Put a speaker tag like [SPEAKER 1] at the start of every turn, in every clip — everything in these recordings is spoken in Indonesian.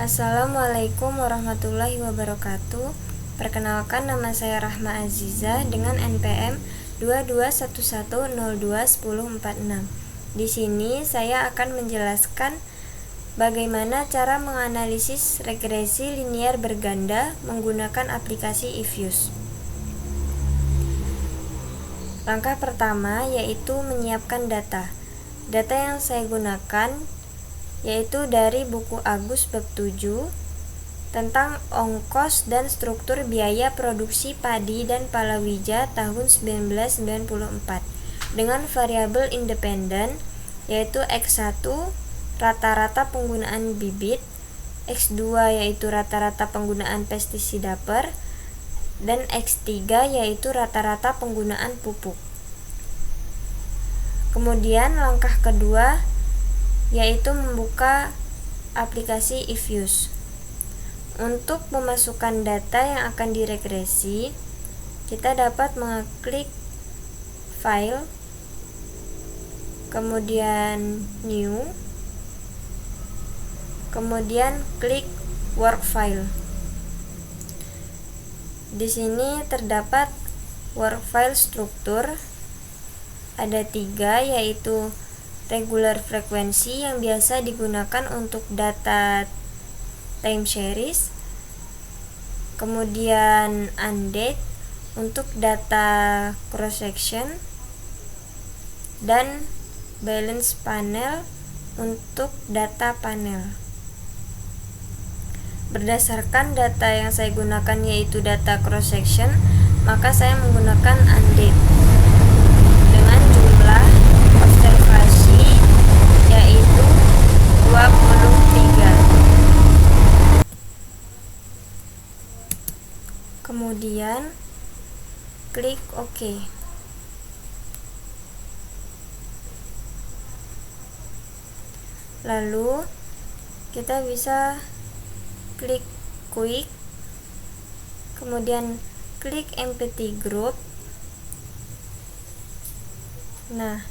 [SPEAKER 1] Assalamualaikum warahmatullahi wabarakatuh. Perkenalkan, nama saya Rahma Aziza dengan NPM 2211021046. Di sini saya akan menjelaskan bagaimana cara menganalisis regresi linier berganda menggunakan aplikasi eFuse. Langkah pertama yaitu menyiapkan data. Data yang saya gunakan yaitu dari buku Agus bab 7 tentang ongkos dan struktur biaya produksi padi dan palawija tahun 1994 dengan variabel independen yaitu X1 rata-rata penggunaan bibit, X2 yaitu rata-rata penggunaan pestisida per, dan X3 yaitu rata-rata penggunaan pupuk. Kemudian langkah kedua yaitu membuka aplikasi eFuse. Untuk memasukkan data yang akan diregresi, kita dapat mengklik File, kemudian New, kemudian klik Work File. Di sini terdapat work file struktur, ada 3 yaitu regular frekuensi yang biasa digunakan untuk data time series, kemudian undate untuk data cross section, dan balance panel untuk data panel. Berdasarkan data yang saya gunakan yaitu data cross section, maka saya menggunakan undate dengan jumlah observasi yaitu 23. Kemudian klik OK. Lalu kita bisa klik Quick, kemudian klik Empty Group. Nah,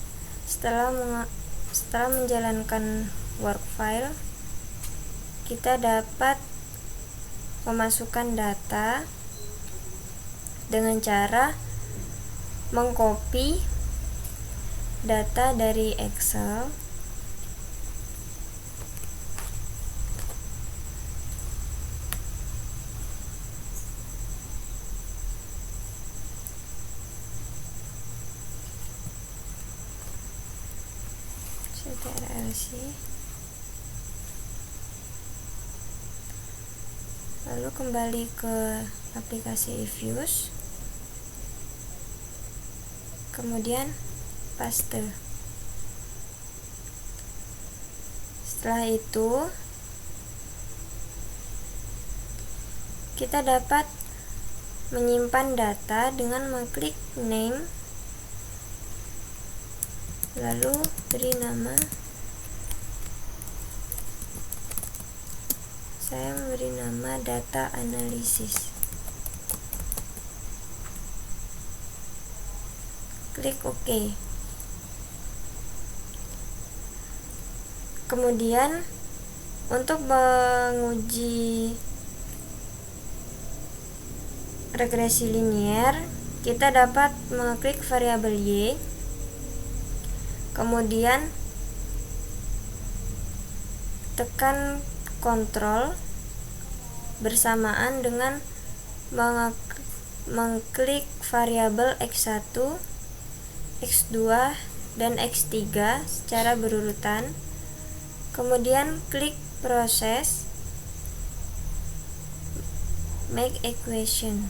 [SPEAKER 1] setelah menjalankan work file, kita dapat memasukkan data dengan cara mengcopy data dari Excel CTRL-C, lalu kembali ke aplikasi eFuse, kemudian paste. Setelah itu kita dapat menyimpan data dengan mengklik name, lalu beri nama. Saya memberi nama data analisis. Klik OK. Kemudian untuk menguji regresi linier, kita dapat mengklik variabel Y, kemudian tekan Ctrl bersamaan dengan mengklik variabel X1, X2, dan X3 secara berurutan. Kemudian klik proses Make Equation.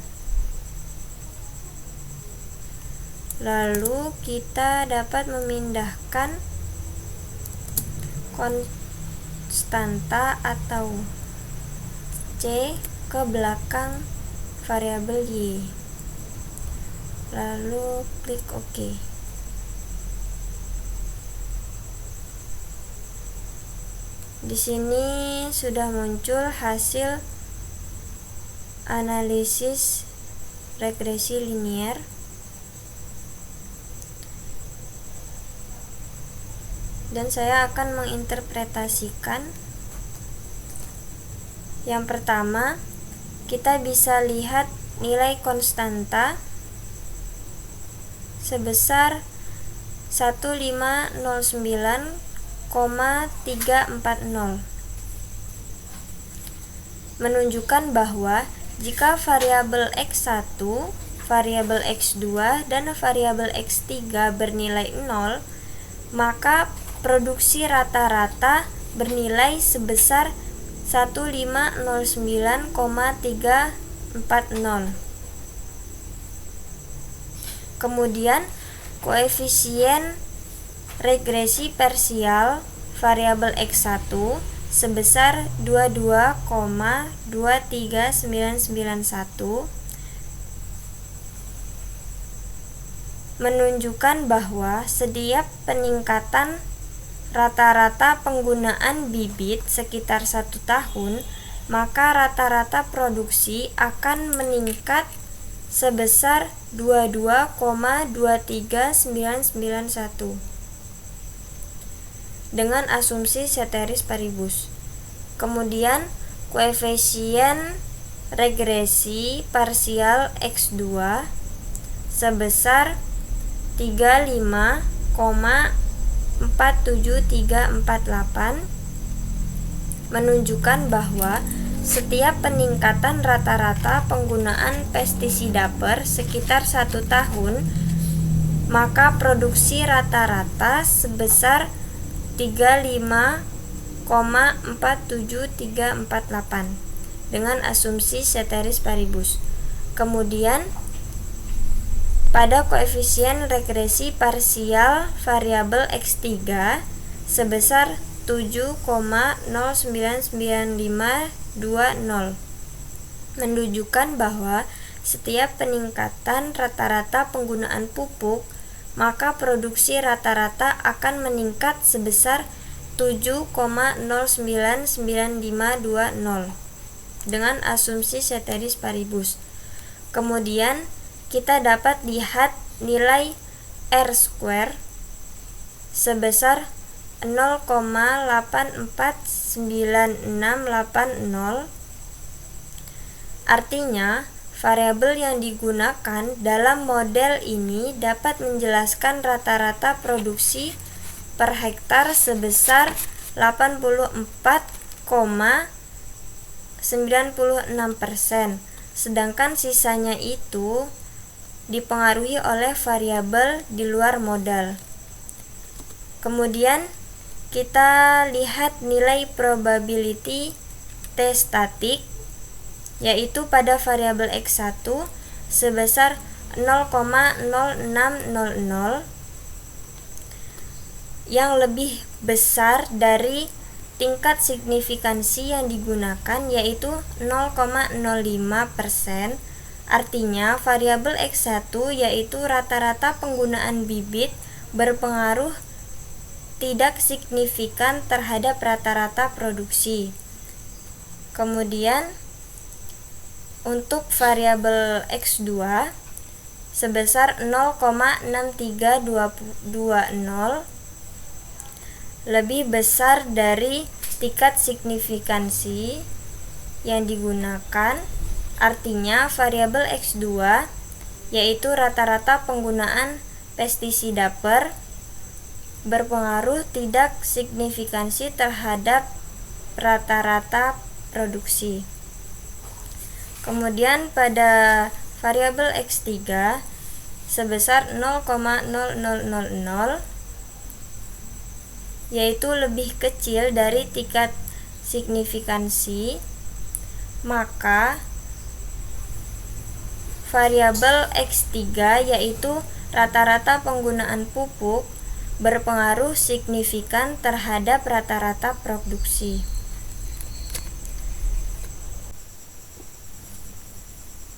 [SPEAKER 1] Lalu kita dapat memindahkan konstanta atau C ke belakang variabel Y. Lalu klik OK. Di sini sudah muncul hasil analisis regresi linier. Dan saya akan menginterpretasikan Yang pertama, kita bisa lihat nilai konstanta sebesar 1509,340, menunjukkan bahwa jika variabel X1, variabel X2, dan variabel X3 bernilai 0, maka produksi rata-rata bernilai sebesar 1509,340. Kemudian koefisien regresi parsial variabel X1 sebesar 22,23991 menunjukkan bahwa setiap peningkatan rata-rata penggunaan bibit sekitar 1 tahun, maka rata-rata produksi akan meningkat sebesar 22,23991 dengan asumsi ceteris paribus. Kemudian koefisien regresi parsial X2 sebesar 35,47348 menunjukkan bahwa setiap peningkatan rata-rata penggunaan pestisida per sekitar 1 tahun, maka produksi rata-rata sebesar 35,47348 dengan asumsi ceteris paribus. Kemudian pada koefisien regresi parsial variabel X3 sebesar 7,09950 menunjukkan bahwa setiap peningkatan rata-rata penggunaan pupuk, maka produksi rata-rata akan meningkat sebesar 7,099520 dengan asumsi ceteris paribus. Kemudian kita dapat lihat nilai R² sebesar 0,849680. Artinya, variabel yang digunakan dalam model ini dapat menjelaskan rata-rata produksi per hektar sebesar 84,96%, sedangkan sisanya itu dipengaruhi oleh variabel di luar modal. Kemudian kita lihat nilai probability T statik, yaitu pada variabel X1 sebesar 0,0600 yang lebih besar dari tingkat signifikansi yang digunakan, yaitu 0,05%. Artinya variabel X1 yaitu rata-rata penggunaan bibit berpengaruh tidak signifikan terhadap rata-rata produksi. Kemudian untuk variabel X2 sebesar 0,6320 lebih besar dari tingkat signifikansi yang digunakan. Artinya variabel X2 yaitu rata-rata penggunaan pestisida per berpengaruh tidak signifikansi terhadap rata-rata produksi. Kemudian pada variabel X3 sebesar 0,0000 yaitu lebih kecil dari tingkat signifikansi, maka variabel X3 yaitu rata-rata penggunaan pupuk berpengaruh signifikan terhadap rata-rata produksi.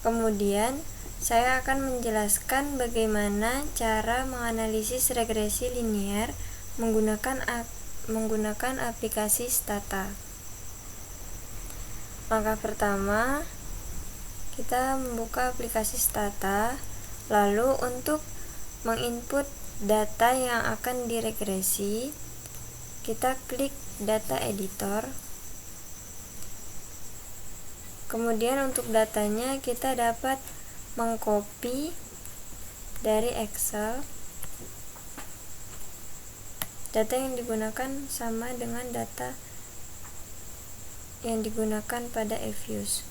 [SPEAKER 1] Kemudian saya akan menjelaskan bagaimana cara menganalisis regresi linear menggunakan aplikasi Stata. Langkah pertama, kita membuka aplikasi Stata, lalu untuk menginput data yang akan diregresi, kita klik data editor. Kemudian untuk datanya kita dapat mengcopy dari Excel. Data yang digunakan sama dengan data yang digunakan pada EViews.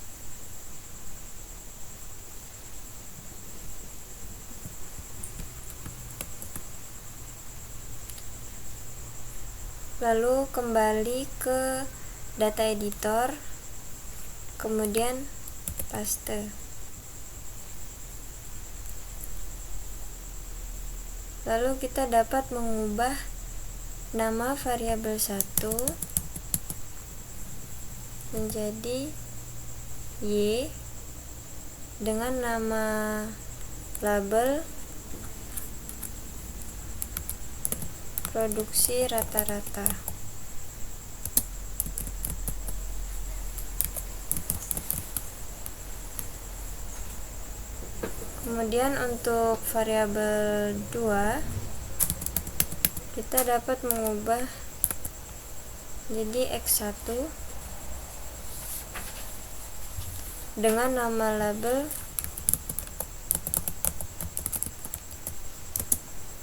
[SPEAKER 1] Lalu kembali ke data editor, kemudian paste. Lalu kita dapat mengubah nama variabel 1 menjadi Y dengan nama label produksi rata-rata. Kemudian untuk variabel 2 kita dapat mengubah jadi X1 dengan nama label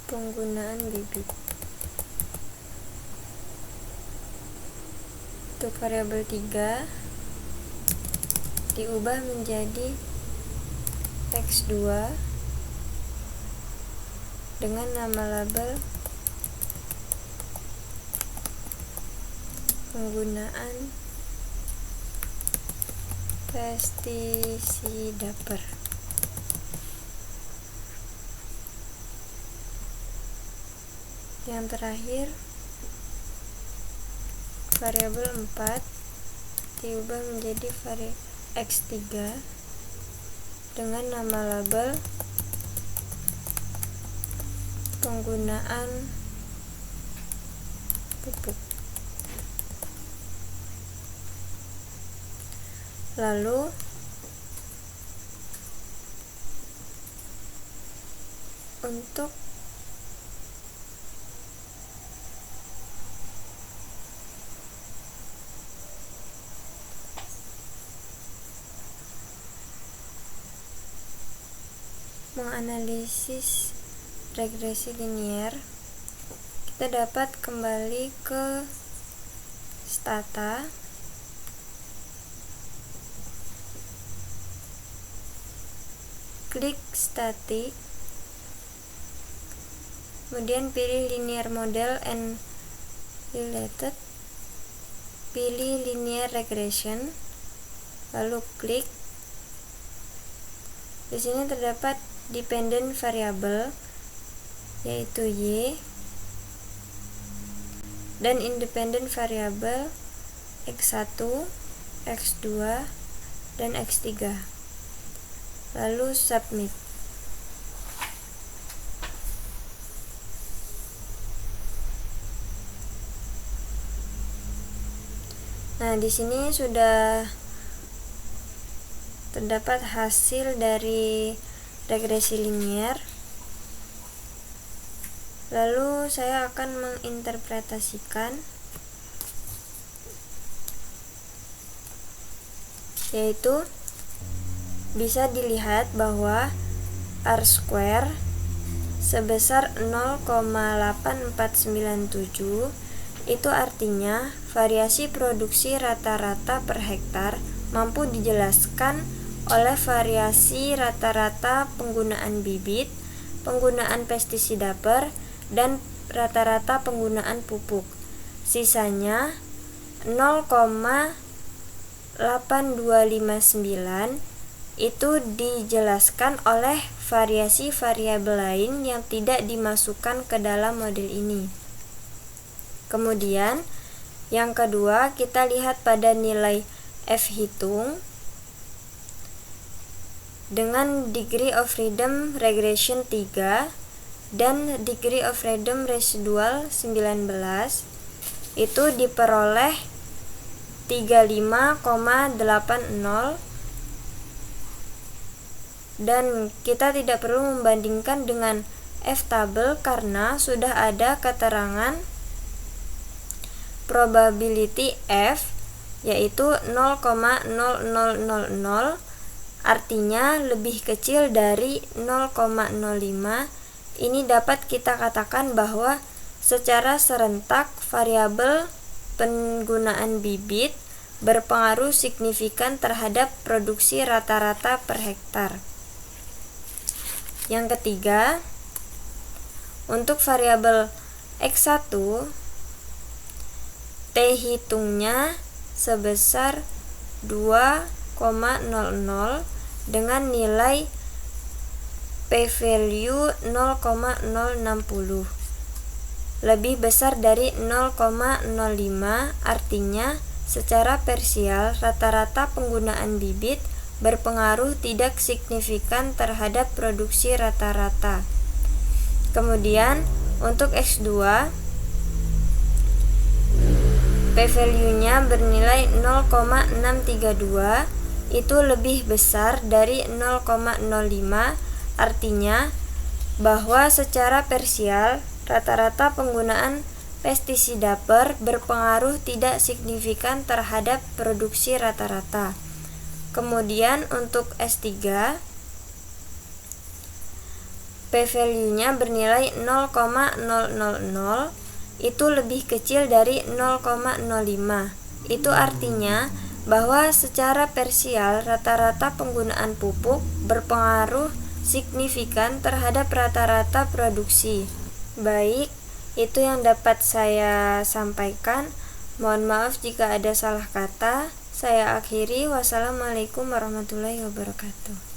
[SPEAKER 1] penggunaan bibit. Untuk variabel 3 diubah menjadi X2 dengan nama label penggunaan pestisida per. Yang terakhir variabel 4 diubah menjadi X3 dengan nama label penggunaan pupuk. Lalu untuk menganalisis regresi linier, kita dapat kembali ke stata, klik static, kemudian pilih linear model and related, pilih linear regression, lalu klik. Di sini terdapat dependent variable yaitu Y dan independent variable X1, X2, dan X3. Lalu submit. Nah, di sini sudah terdapat hasil dari regresi linier. Lalu saya akan menginterpretasikan, yaitu bisa dilihat bahwa R² sebesar 0,8497 itu artinya variasi produksi rata-rata per hektar mampu dijelaskan oleh variasi rata-rata penggunaan bibit, penggunaan pestisida per, dan rata-rata penggunaan pupuk. Sisanya 0,8259 itu dijelaskan oleh variasi variabel lain yang tidak dimasukkan ke dalam model ini. Kemudian yang kedua, kita lihat pada nilai F hitung dengan degree of freedom regression 3 dan degree of freedom residual 19 itu diperoleh 35,80, dan kita tidak perlu membandingkan dengan F tabel karena sudah ada keterangan probability F yaitu 0,0000, artinya lebih kecil dari 0,05. Ini dapat kita katakan bahwa secara serentak variabel penggunaan bibit berpengaruh signifikan terhadap produksi rata-rata per hektar. Yang ketiga, untuk variabel X1, T hitungnya sebesar 2,00 dengan nilai p-value 0,060, lebih besar dari 0,05, artinya secara parsial rata-rata penggunaan bibit berpengaruh tidak signifikan terhadap produksi rata-rata. Kemudian untuk X2, p-value-nya bernilai 0,632, itu lebih besar dari 0,05, artinya bahwa secara parsial rata-rata penggunaan pestisida berpengaruh tidak signifikan terhadap produksi rata-rata. Kemudian untuk S3, p-value-nya bernilai 0,000, itu lebih kecil dari 0,05. Itu artinya bahwa secara parsial rata-rata penggunaan pupuk berpengaruh signifikan terhadap rata-rata produksi. Baik, itu yang dapat saya sampaikan. Mohon maaf jika ada salah kata. Saya akhiri. Wassalamualaikum warahmatullahi wabarakatuh.